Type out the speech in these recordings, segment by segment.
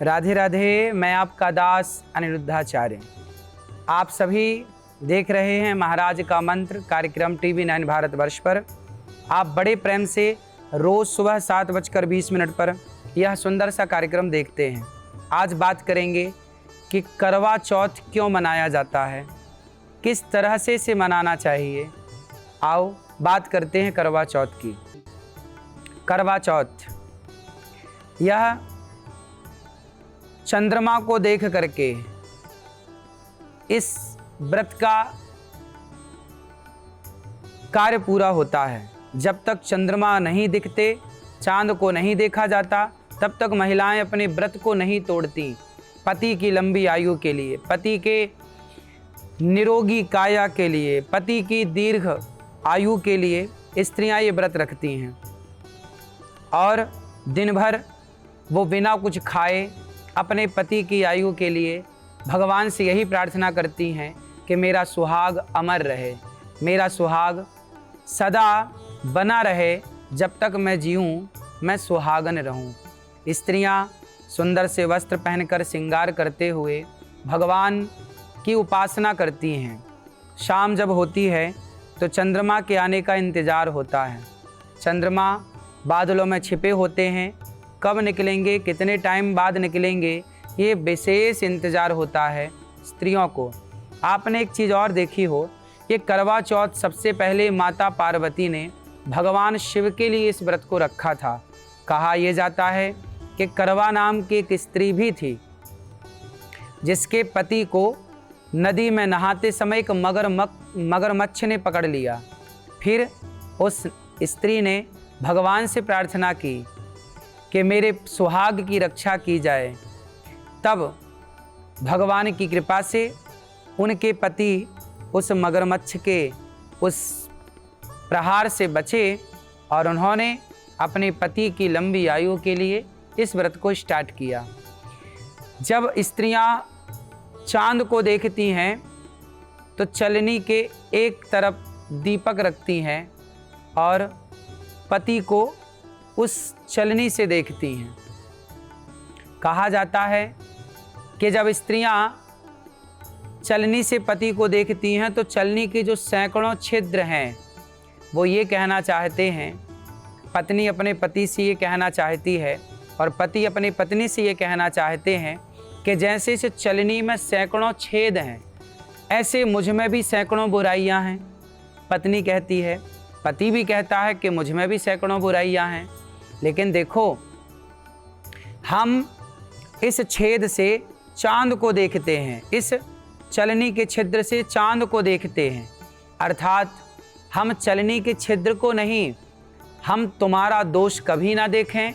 राधे राधे। मैं आपका दास अनिरुद्धाचार्य। आप सभी देख रहे हैं महाराज का मंत्र कार्यक्रम TV9 भारतवर्ष पर। आप बड़े प्रेम से रोज़ सुबह 7:20 पर यह सुंदर सा कार्यक्रम देखते हैं। आज बात करेंगे कि करवा चौथ क्यों मनाया जाता है, किस तरह से इसे मनाना चाहिए। आओ बात करते हैं करवा चौथ की। करवा चौथ यह चंद्रमा को देख करके इस व्रत का कार्य पूरा होता है। जब तक चंद्रमा नहीं दिखते, चांद को नहीं देखा जाता, तब तक महिलाएं अपने व्रत को नहीं तोड़ती। पति की लंबी आयु के लिए, पति के निरोगी काया के लिए, पति की दीर्घ आयु के लिए स्त्रियां ये व्रत रखती हैं और दिन भर वो बिना कुछ खाए अपने पति की आयु के लिए भगवान से यही प्रार्थना करती हैं कि मेरा सुहाग अमर रहे, मेरा सुहाग सदा बना रहे, जब तक मैं जीऊँ मैं सुहागन रहूँ। स्त्रियां सुंदर से वस्त्र पहनकर श्रृंगार करते हुए भगवान की उपासना करती हैं। शाम जब होती है तो चंद्रमा के आने का इंतज़ार होता है। चंद्रमा बादलों में छिपे होते हैं, कब निकलेंगे, कितने टाइम बाद निकलेंगे, ये विशेष इंतज़ार होता है स्त्रियों को। आपने एक चीज़ और देखी हो, ये करवा चौथ सबसे पहले माता पार्वती ने भगवान शिव के लिए इस व्रत को रखा था। कहा यह जाता है कि करवा नाम की एक स्त्री भी थी जिसके पति को नदी में नहाते समय एक मगरमच्छ ने पकड़ लिया। फिर उस स्त्री ने भगवान से प्रार्थना की कि मेरे सुहाग की रक्षा की जाए। तब भगवान की कृपा से उनके पति उस मगरमच्छ के उस प्रहार से बचे और उन्होंने अपने पति की लंबी आयु के लिए इस व्रत को स्टार्ट किया। जब स्त्रियां चांद को देखती हैं तो चलनी के एक तरफ दीपक रखती हैं और पति को उस चलनी से देखती हैं। कहा जाता है कि जब स्त्रियां चलनी से पति को देखती हैं तो चलनी के जो सैकड़ों छिद्र हैं वो ये कहना चाहते हैं, पत्नी अपने पति से ये कहना चाहती है और पति अपनी पत्नी से ये कहना चाहते हैं कि जैसे इस चलनी में सैकड़ों छेद हैं, ऐसे मुझ में भी सैकड़ों बुराइयां हैं। पत्नी कहती है, पति भी कहता है कि मुझ में भी सैकड़ों बुराइयां हैं, लेकिन देखो हम इस छेद से चांद को देखते हैं, इस चलनी के छिद्र से चांद को देखते हैं। अर्थात हम चलनी के छिद्र को नहीं, हम तुम्हारा दोष कभी ना देखें,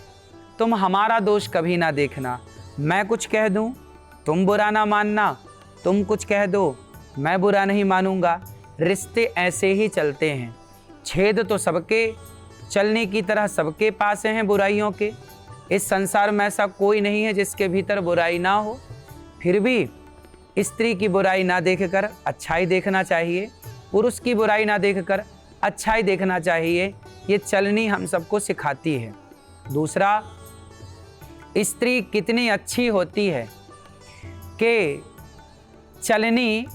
तुम हमारा दोष कभी ना देखना। मैं कुछ कह दूं, तुम बुरा ना मानना, तुम कुछ कह दो, मैं बुरा नहीं मानूंगा। रिश्ते ऐसे ही चलते हैं। छेद तो सबके चलने की तरह सबके पास हैं बुराइयों के। इस संसार में ऐसा कोई नहीं है जिसके भीतर बुराई ना हो। फिर भी स्त्री की बुराई ना देखकर अच्छाई देखना चाहिए, पुरुष की बुराई ना देखकर अच्छाई देखना चाहिए। ये चलनी हम सबको सिखाती है। दूसरा, स्त्री कितनी अच्छी होती है कि चलनी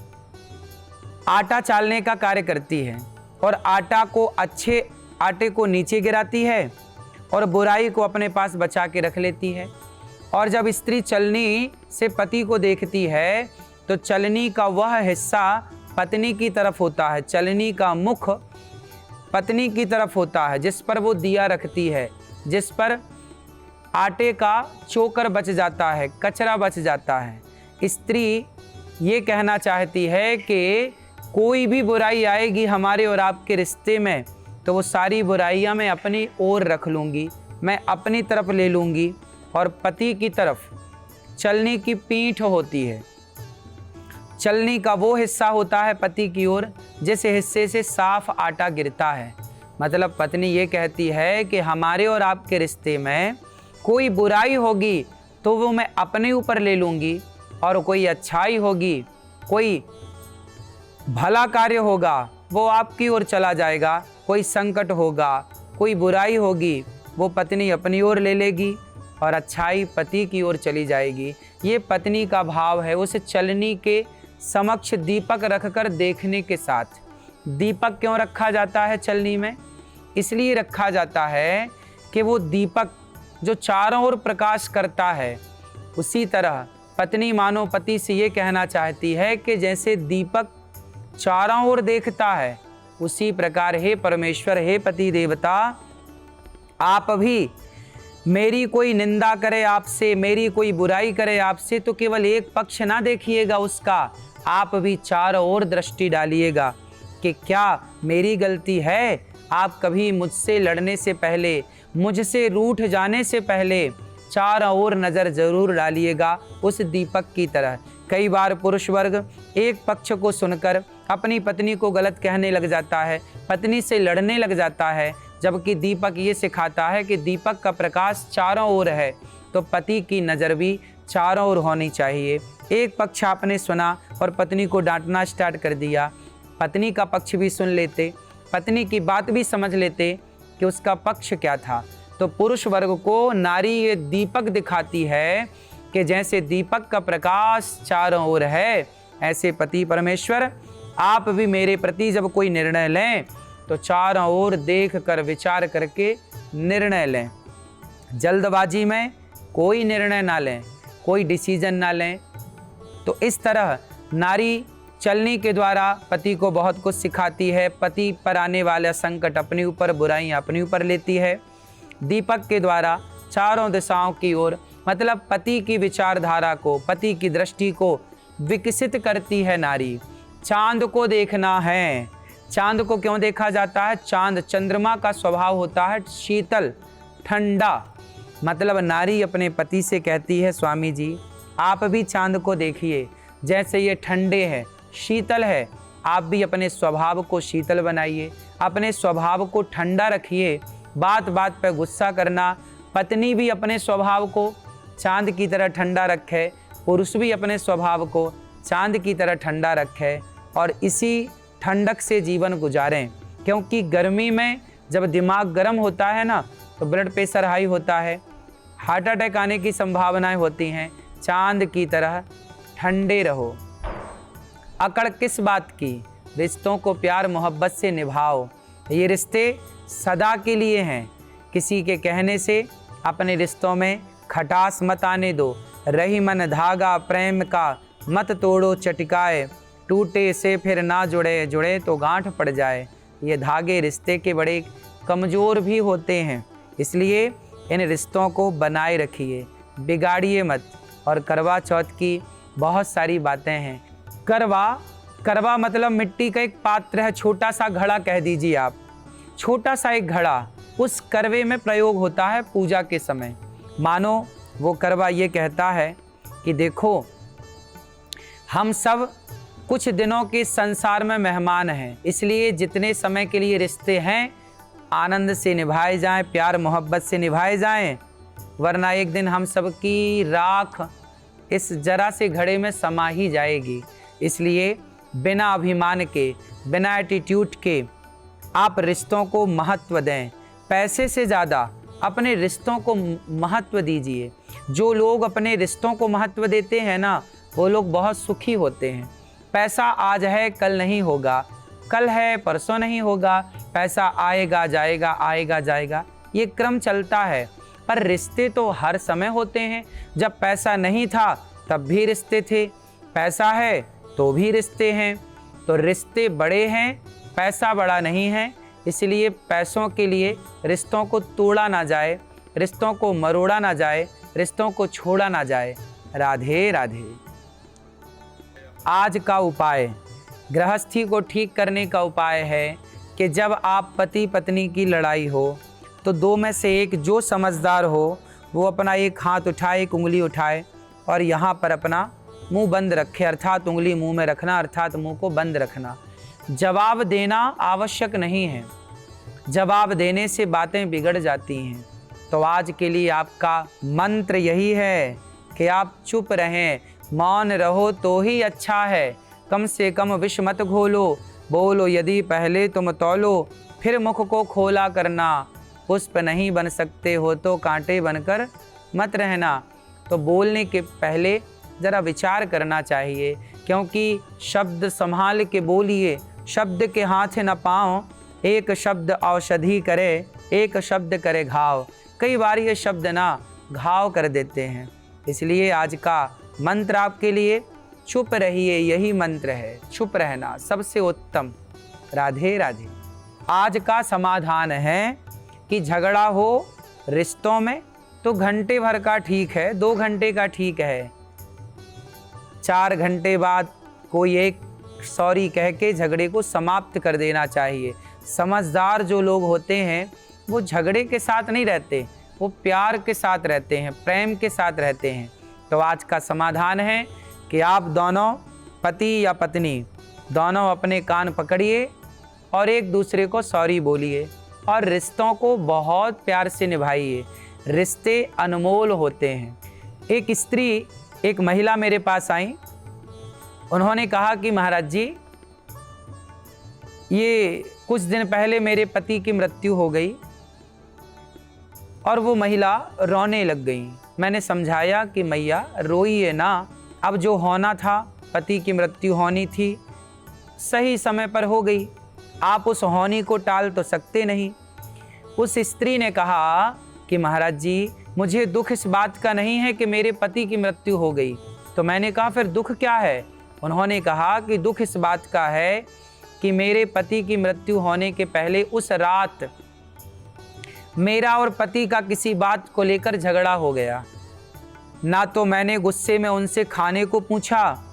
आटा चालने का कार्य करती है और आटे को नीचे गिराती है और बुराई को अपने पास बचा के रख लेती है। और जब स्त्री चलनी से पति को देखती है तो चलनी का वह हिस्सा पत्नी की तरफ होता है, चलनी का मुख पत्नी की तरफ होता है, जिस पर वो दिया रखती है, जिस पर आटे का चोकर बच जाता है, कचरा बच जाता है। स्त्री ये कहना चाहती है कि कोई भी बुराई आएगी हमारे और आपके रिश्ते में तो वो सारी बुराइयां मैं अपनी ओर रख लूँगी, मैं अपनी तरफ ले लूँगी। और पति की तरफ चलनी की पीठ होती है, चलनी का वो हिस्सा होता है पति की ओर जिस हिस्से से साफ आटा गिरता है। मतलब पत्नी ये कहती है कि हमारे और आपके रिश्ते में कोई बुराई होगी तो वो मैं अपने ऊपर ले लूँगी, और कोई अच्छाई होगी, कोई भला कार्य होगा वो आपकी ओर चला जाएगा, कोई संकट होगा, कोई बुराई होगी वो पत्नी अपनी ओर ले लेगी और अच्छाई पति की ओर चली जाएगी। ये पत्नी का भाव है। उस चलनी के समक्ष दीपक रखकर देखने के साथ। दीपक क्यों रखा जाता है चलनी में? इसलिए रखा जाता है कि वो दीपक जो चारों ओर प्रकाश करता है, उसी तरह पत्नी मानो पति से ये कहना चाहती है कि जैसे दीपक चारों ओर देखता है, उसी प्रकार हे परमेश्वर, हे पति देवता, आप भी मेरी कोई निंदा करे आपसे, मेरी कोई बुराई करे आपसे, तो केवल एक पक्ष ना देखिएगा उसका, आप भी चारों ओर दृष्टि डालिएगा कि क्या मेरी गलती है। आप कभी मुझसे लड़ने से पहले, मुझसे रूठ जाने से पहले चारों ओर नज़र जरूर डालिएगा उस दीपक की तरह। कई बार पुरुष वर्ग एक पक्ष को सुनकर अपनी पत्नी को गलत कहने लग जाता है, पत्नी से लड़ने लग जाता है, जबकि दीपक ये सिखाता है कि दीपक का प्रकाश चारों ओर है, तो पति की नज़र भी चारों ओर होनी चाहिए। एक पक्ष आपने सुना और पत्नी को डांटना स्टार्ट कर दिया, पत्नी का पक्ष भी सुन लेते, पत्नी की बात भी समझ लेते कि उसका पक्ष क्या था। तो पुरुष वर्ग को नारी ये दीपक दिखाती है कि जैसे दीपक का प्रकाश चारों ओर है, ऐसे पति परमेश्वर आप भी मेरे प्रति जब कोई निर्णय लें तो चारों ओर देख कर विचार करके निर्णय लें। जल्दबाजी में कोई निर्णय ना लें, कोई डिसीजन ना लें। तो इस तरह नारी चलनी के द्वारा पति को बहुत कुछ सिखाती है। पति पर आने वाला संकट अपने ऊपर, बुराइयां अपने ऊपर लेती है। दीपक के द्वारा चारों दिशाओं की ओर, मतलब पति की विचारधारा को, पति की दृष्टि को विकसित करती है नारी। चांद को देखना है। चांद को क्यों देखा जाता है? चांद, चंद्रमा का स्वभाव होता है शीतल, ठंडा। मतलब नारी अपने पति से कहती है, स्वामी जी आप भी चांद को देखिए, जैसे ये ठंडे है, शीतल है, आप भी अपने स्वभाव को शीतल बनाइए, अपने स्वभाव को ठंडा रखिए। बात बात पर गुस्सा करना, पत्नी भी अपने स्वभाव को चांद की तरह ठंडा रखे, पुरुष भी अपने स्वभाव को चांद की तरह ठंडा रखे और इसी ठंडक से जीवन गुजारें। क्योंकि गर्मी में जब दिमाग गर्म होता है ना, तो ब्लड प्रेशर हाई होता है, हार्ट अटैक आने की संभावनाएं होती हैं। चांद की तरह ठंडे रहो। अकड़ किस बात की? रिश्तों को प्यार मोहब्बत से निभाओ। ये रिश्ते सदा के लिए हैं। किसी के कहने से अपने रिश्तों में खटास मत आने दो। रही मन धागा प्रेम का, मत तोड़ो चटकाए, टूटे से फिर ना जुड़े, जुड़े तो गांठ पड़ जाए। ये धागे रिश्ते के बड़े कमज़ोर भी होते हैं, इसलिए इन रिश्तों को बनाए रखिए, बिगाड़िए मत। और करवा चौथ की बहुत सारी बातें हैं। करवा मतलब मिट्टी का एक पात्र है, छोटा सा घड़ा कह दीजिए आप, छोटा सा एक घड़ा, उस करवे में प्रयोग होता है पूजा के समय। मानो वो करवा ये कहता है कि देखो हम सब कुछ दिनों के संसार में मेहमान हैं, इसलिए जितने समय के लिए रिश्ते हैं आनंद से निभाए जाएं, प्यार मोहब्बत से निभाए जाएं, वरना एक दिन हम सब की राख इस जरा से घड़े में समा ही जाएगी। इसलिए बिना अभिमान के, बिना एटीट्यूड के आप रिश्तों को महत्व दें। पैसे से ज़्यादा अपने रिश्तों को महत्व दीजिए। जो लोग अपने रिश्तों को महत्व देते हैं ना, वो लोग बहुत सुखी होते हैं। पैसा आज है कल नहीं होगा, कल है परसों नहीं होगा, पैसा आएगा जाएगा, आएगा जाएगा, ये क्रम चलता है। पर रिश्ते तो हर समय होते हैं। जब पैसा नहीं था तब भी रिश्ते थे, पैसा है तो भी रिश्ते हैं। तो रिश्ते बड़े हैं, पैसा बड़ा नहीं है, इसलिए पैसों के लिए रिश्तों को तोड़ा ना जाए, रिश्तों को मरोड़ा ना जाए, रिश्तों को छोड़ा ना जाए। राधे राधे। आज का उपाय, गृहस्थी को ठीक करने का उपाय है कि जब आप पति पत्नी की लड़ाई हो तो दो में से एक जो समझदार हो वो अपना एक हाथ उठाए, एक उंगली उठाए और यहाँ पर अपना मुंह बंद रखे, अर्थात उंगली मुंह में रखना, अर्थात मुंह को बंद रखना। जवाब देना आवश्यक नहीं है, जवाब देने से बातें बिगड़ जाती हैं। तो आज के लिए आपका मंत्र यही है कि आप चुप रहें, मौन रहो तो ही अच्छा है। कम से कम विष मत घोलो, बोलो यदि पहले तुम तौलो, फिर मुख को खोला करना। पुष्प नहीं बन सकते हो तो कांटे बनकर मत रहना। तो बोलने के पहले ज़रा विचार करना चाहिए, क्योंकि शब्द संभाल के बोलिए, शब्द के हाथ न पाँव, एक शब्द औषधि करे, एक शब्द करे घाव। कई बार ये शब्द ना घाव कर देते हैं। इसलिए आज का मंत्र आपके लिए, चुप रहिए, यही मंत्र है, चुप रहना सबसे उत्तम। राधे राधे। आज का समाधान है कि झगड़ा हो रिश्तों में तो घंटे भर का ठीक है, 2 घंटे का ठीक है, 4 घंटे बाद कोई एक सॉरी कह के झगड़े को समाप्त कर देना चाहिए। समझदार जो लोग होते हैं वो झगड़े के साथ नहीं रहते, वो प्यार के साथ रहते हैं, प्रेम के साथ रहते हैं। तो आज का समाधान है कि आप दोनों, पति या पत्नी, दोनों अपने कान पकड़िए और एक दूसरे को सॉरी बोलिए और रिश्तों को बहुत प्यार से निभाइए। रिश्ते अनमोल होते हैं। एक स्त्री, एक महिला मेरे पास आई, उन्होंने कहा कि महाराज जी, ये कुछ दिन पहले मेरे पति की मृत्यु हो गई। और वो महिला रोने लग गई। मैंने समझाया कि मैया रोइए ना, अब जो होना था, पति की मृत्यु होनी थी, सही समय पर हो गई, आप उस होनी को टाल तो सकते नहीं। उस स्त्री ने कहा कि महाराज जी, मुझे दुख इस बात का नहीं है कि मेरे पति की मृत्यु हो गई। तो मैंने कहा फिर दुख क्या है? उन्होंने कहा कि दुख इस बात का है कि मेरे पति की मृत्यु होने के पहले उस रात मेरा और पति का किसी बात को लेकर झगड़ा हो गया। ना तो मैंने गुस्से में उनसे खाने को पूछा,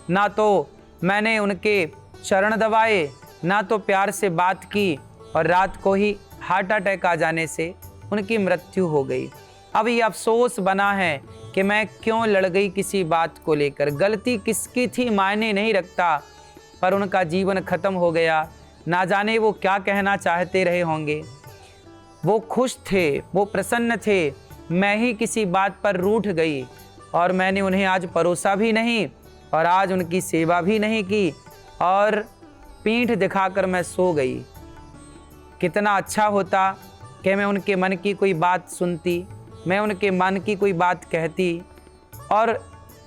ना तो मैंने उनके चरण दबाए, ना तो प्यार से बात की, और रात को ही हार्ट अटैक आ जाने से उनकी मृत्यु हो गई। अब ये अफसोस बना है कि मैं क्यों लड़ गई किसी बात को लेकर। गलती किसकी थी मायने नहीं रखता, पर उनका जीवन खत्म हो गया। ना जाने वो क्या कहना चाहते रहे होंगे। वो खुश थे, वो प्रसन्न थे, मैं ही किसी बात पर रूठ गई और मैंने उन्हें आज परोसा भी नहीं और आज उनकी सेवा भी नहीं की और पीठ दिखाकर मैं सो गई। कितना अच्छा होता कि मैं उनके मन की कोई बात सुनती, मैं उनके मन की कोई बात कहती और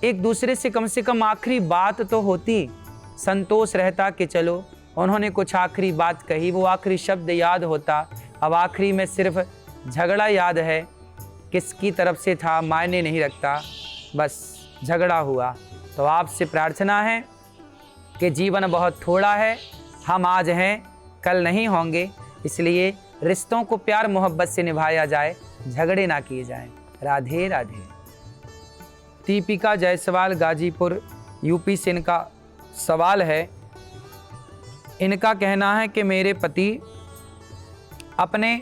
एक दूसरे से कम आखिरी बात तो होती। संतोष रहता कि चलो उन्होंने कुछ आखिरी बात कही, वो आखिरी शब्द याद होता। अब आखिरी में सिर्फ झगड़ा याद है, किसकी तरफ से था मायने नहीं रखता, बस झगड़ा हुआ। तो आपसे प्रार्थना है कि जीवन बहुत थोड़ा है, हम आज हैं कल नहीं होंगे, इसलिए रिश्तों को प्यार मोहब्बत से निभाया जाए, झगड़े ना किए जाएं। राधे राधे। दीपिका जायसवाल गाजीपुर यूपी से इनका सवाल है। इनका कहना है कि मेरे पति अपने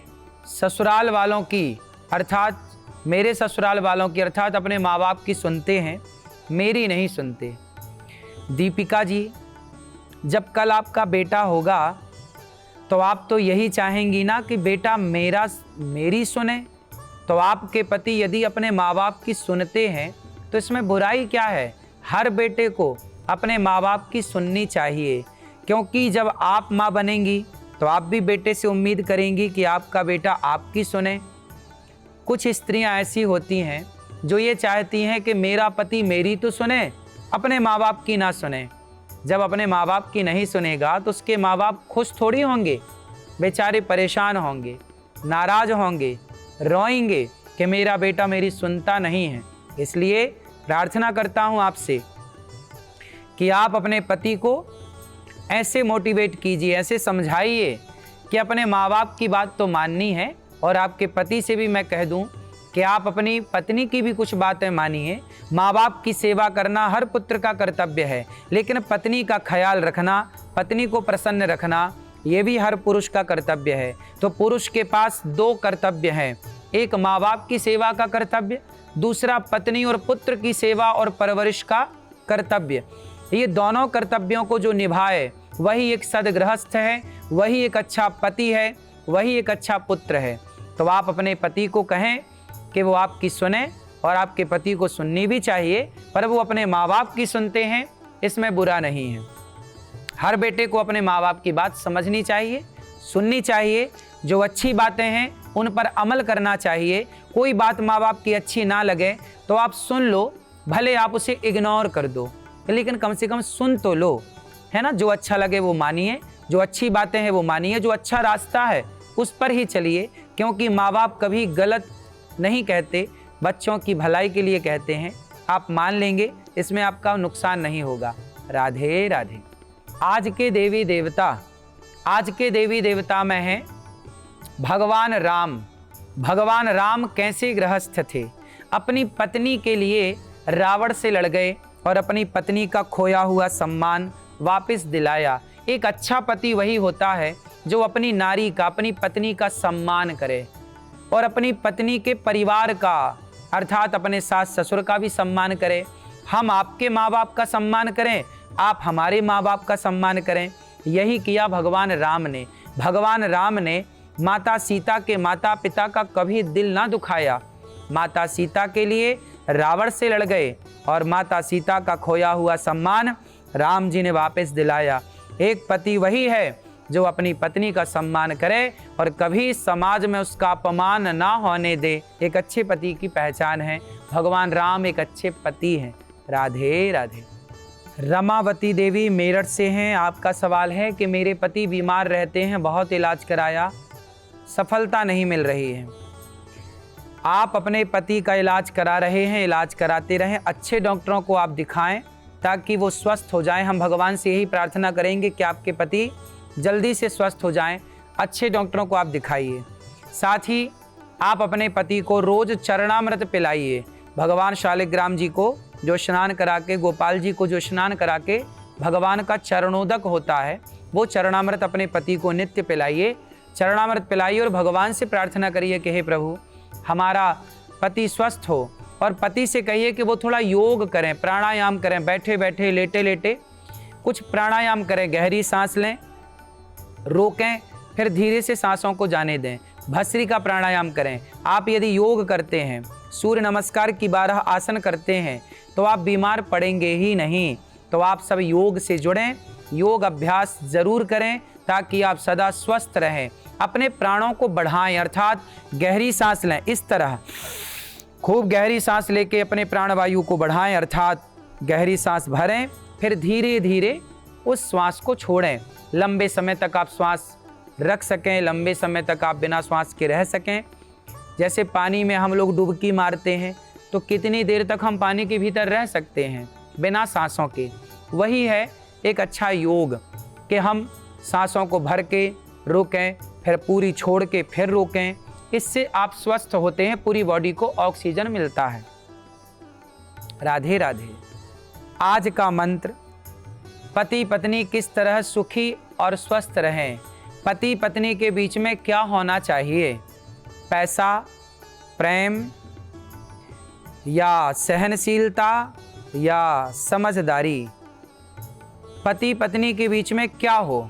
ससुराल वालों की, अर्थात मेरे ससुराल वालों की, अर्थात अपने माँ बाप की सुनते हैं, मेरी नहीं सुनते। दीपिका जी, जब कल आपका बेटा होगा तो आप तो यही चाहेंगी ना कि बेटा मेरी सुने। तो आपके पति यदि अपने माँ बाप की सुनते हैं तो इसमें बुराई क्या है? हर बेटे को अपने माँ बाप की सुननी चाहिए, क्योंकि जब आप माँ बनेंगी तो आप भी बेटे से उम्मीद करेंगी कि आपका बेटा आपकी सुने। कुछ स्त्रियां ऐसी होती हैं जो ये चाहती हैं कि मेरा पति मेरी तो सुने, अपने माँ बाप की ना सुने। जब अपने माँ बाप की नहीं सुनेगा तो उसके माँ बाप खुश थोड़ी होंगे, बेचारे परेशान होंगे, नाराज होंगे, रोएंगे कि मेरा बेटा मेरी सुनता नहीं है। इसलिए प्रार्थना करता हूँ आपसे कि आप अपने पति को ऐसे मोटिवेट कीजिए, ऐसे समझाइए कि अपने माँ बाप की बात तो माननी है। और आपके पति से भी मैं कह दूं कि आप अपनी पत्नी की भी कुछ बातें मानिए। माँ बाप की सेवा करना हर पुत्र का कर्तव्य है, लेकिन पत्नी का ख्याल रखना, पत्नी को प्रसन्न रखना, ये भी हर पुरुष का कर्तव्य है। तो पुरुष के पास 2 कर्तव्य हैं, एक माँ बाप की सेवा का कर्तव्य, दूसरा पत्नी और पुत्र की सेवा और परवरिश का कर्तव्य। ये दोनों कर्तव्यों को जो निभाए वही एक सदगृहस्थ है, वही एक अच्छा पति है, वही एक अच्छा पुत्र है। तो आप अपने पति को कहें कि वो आपकी सुने, और आपके पति को सुननी भी चाहिए, पर वो अपने माँ बाप की सुनते हैं, इसमें बुरा नहीं है। हर बेटे को अपने माँ बाप की बात समझनी चाहिए, सुननी चाहिए। जो अच्छी बातें हैं उन पर अमल करना चाहिए। कोई बात माँ बाप की अच्छी ना लगे तो आप सुन लो, भले आप उसे इग्नोर कर दो, लेकिन कम से कम सुन तो लो, है ना। जो अच्छा लगे वो मानिए, जो अच्छी बातें हैं वो मानिए, जो अच्छा रास्ता है उस पर ही चलिए, क्योंकि माँ बाप कभी गलत नहीं कहते, बच्चों की भलाई के लिए कहते हैं। आप मान लेंगे, इसमें आपका नुकसान नहीं होगा। राधे राधे। आज के देवी देवता में हैं भगवान राम। भगवान राम कैसे गृहस्थ थे, अपनी पत्नी के लिए रावण से लड़ गए और अपनी पत्नी का खोया हुआ सम्मान वापस दिलाया। एक अच्छा पति वही होता है जो अपनी नारी का, अपनी पत्नी का सम्मान करे और अपनी पत्नी के परिवार का, अर्थात अपने सास ससुर का भी सम्मान करे। हम आपके माँ बाप का सम्मान करें, आप हमारे माँ बाप का सम्मान करें। यही किया भगवान राम ने। भगवान राम ने माता सीता के माता पिता का कभी दिल ना दुखाया। माता सीता के लिए रावण से लड़ गए और माता सीता का खोया हुआ सम्मान राम जी ने वापस दिलाया। एक पति वही है जो अपनी पत्नी का सम्मान करे और कभी समाज में उसका अपमान ना होने दे। एक अच्छे पति की पहचान है। भगवान राम एक अच्छे पति हैं। राधे राधे। रमावती देवी मेरठ से हैं। आपका सवाल है कि मेरे पति बीमार रहते हैं, बहुत इलाज कराया, सफलता नहीं मिल रही है। आप अपने पति का इलाज करा रहे हैं, इलाज कराते रहें, अच्छे डॉक्टरों को आप दिखाएं ताकि वो स्वस्थ हो जाएं। हम भगवान से यही प्रार्थना करेंगे कि आपके पति जल्दी से स्वस्थ हो जाएं। अच्छे डॉक्टरों को आप दिखाइए। साथ ही आप अपने पति को रोज चरणामृत पिलाइए। भगवान शालिग्राम जी को जो स्नान करा के, गोपाल जी को जो स्नान करा के भगवान का चरणोदक होता है, वो चरणामृत अपने पति को नित्य पिलाइए। चरणामृत पिलाइए और भगवान से प्रार्थना करिए कि हे प्रभु, हमारा पति स्वस्थ हो। और पति से कहिए कि वो थोड़ा योग करें, प्राणायाम करें, बैठे बैठे, लेटे लेटे कुछ प्राणायाम करें। गहरी सांस लें, रोकें, फिर धीरे से सांसों को जाने दें। भस्त्री का प्राणायाम करें। आप यदि योग करते हैं, सूर्य नमस्कार की 12 आसन करते हैं, तो आप बीमार पड़ेंगे ही नहीं। तो आप सब योग से जुड़ें, योग अभ्यास जरूर करें ताकि आप सदा स्वस्थ रहें। अपने प्राणों को बढ़ाएं, अर्थात गहरी सांस लें। इस तरह खूब गहरी सांस लेके अपने प्राणवायु को बढ़ाएं, अर्थात गहरी सांस भरें, फिर धीरे धीरे उस श्वास को छोड़ें। लंबे समय तक आप श्वास रख सकें, लंबे समय तक आप बिना श्वास के रह सकें। जैसे पानी में हम लोग डुबकी मारते हैं तो कितनी देर तक हम पानी के भीतर रह सकते हैं बिना सांसों के। वही है एक अच्छा योग कि हम सांसों को भर के रोकें, फिर पूरी छोड़ के फिर रोकें। इससे आप स्वस्थ होते हैं, पूरी बॉडी को ऑक्सीजन मिलता है। राधे राधे। आज का मंत्र, पति पत्नी किस तरह सुखी और स्वस्थ रहें। पति पत्नी के बीच में क्या होना चाहिए, पैसा, प्रेम या सहनशीलता या समझदारी। पति पत्नी के बीच में क्या हो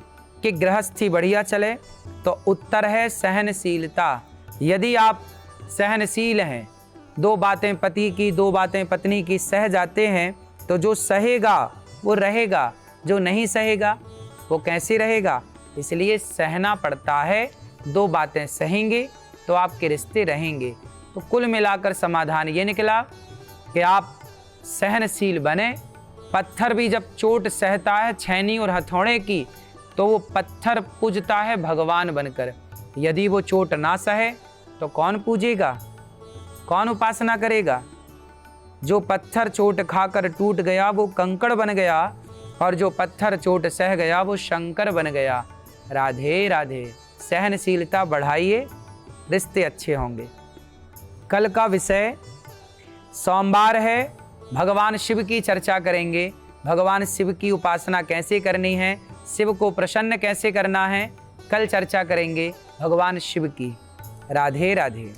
कि गृहस्थी बढ़िया चले, तो उत्तर है सहनशीलता। यदि आप सहनशील हैं, 2 बातें पति की 2 बातें पत्नी की सह जाते हैं, तो जो सहेगा वो रहेगा, जो नहीं सहेगा वो कैसे रहेगा। इसलिए सहना पड़ता है। 2 बातें सहेंगे तो आपके रिश्ते रहेंगे। तो कुल मिलाकर समाधान ये निकला कि आप सहनशील बने। पत्थर भी जब चोट सहता है छैनी और हथौड़े की, तो वो पत्थर पूजता है भगवान बनकर। यदि वो चोट ना सहे तो कौन पूजेगा, कौन उपासना करेगा। जो पत्थर चोट खाकर टूट गया वो कंकड़ बन गया, और जो पत्थर चोट सह गया वो शंकर बन गया। राधे राधे। सहनशीलता बढ़ाइए, रिश्ते अच्छे होंगे। कल का विषय सोमवार है, भगवान शिव की चर्चा करेंगे। भगवान शिव की उपासना कैसे करनी है, शिव को प्रसन्न कैसे करना है, कल चर्चा करेंगे भगवान शिव की। राधे राधे।